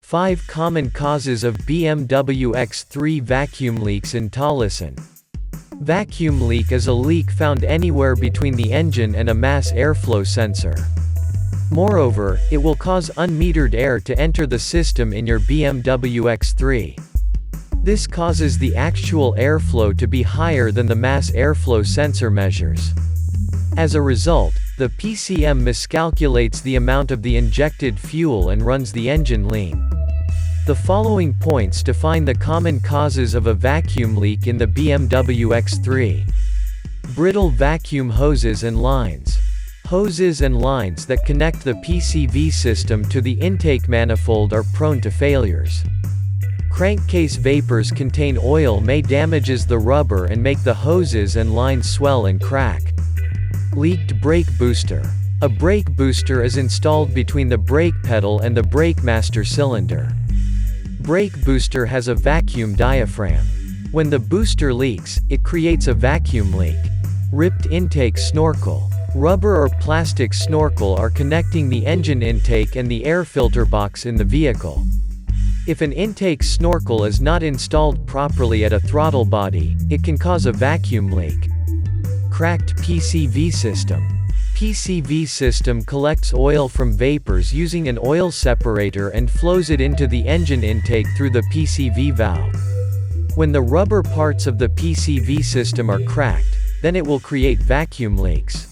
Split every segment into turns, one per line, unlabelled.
5 Common Causes of BMW X3 Vacuum Leaks in Tolleson. Vacuum leak is a leak found anywhere between the engine and a mass airflow sensor. Moreover, it will cause unmetered air to enter the system in your BMW X3. This causes the actual airflow to be higher than the mass airflow sensor measures. As a result, the PCM miscalculates the amount of the injected fuel and runs the engine lean. The following points define the common causes of a vacuum leak in the BMW X3. Brittle vacuum hoses and lines. Hoses and lines that connect the PCV system to the intake manifold are prone to failures. Crankcase vapors contain oil may damages the rubber and make the hoses and lines swell and crack. Leaked brake booster. A brake booster is installed between the brake pedal and the brake master cylinder. Brake booster has a vacuum diaphragm. When the booster leaks, it creates a vacuum leak. Ripped intake snorkel. Rubber or plastic snorkel are connecting the engine intake and the air filter box in the vehicle. If an intake snorkel is not installed properly at a throttle body, it can cause a vacuum leak. Cracked PCV system. PCV system collects oil from vapors using an oil separator and flows it into the engine intake through the PCV valve. When the rubber parts of the PCV system are cracked, then it will create vacuum leaks.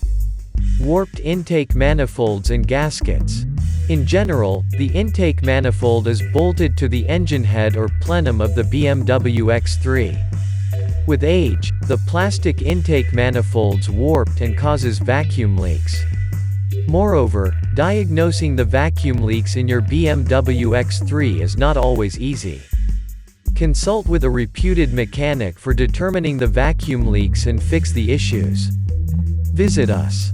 Warped intake manifolds and gaskets. In general, the intake manifold is bolted to the engine head or plenum of the BMW X3. With age, the plastic intake manifolds warped and causes vacuum leaks. Moreover, diagnosing the vacuum leaks in your BMW X3 is not always easy. Consult with a reputed mechanic for determining the vacuum leaks and fix the issues. Visit us.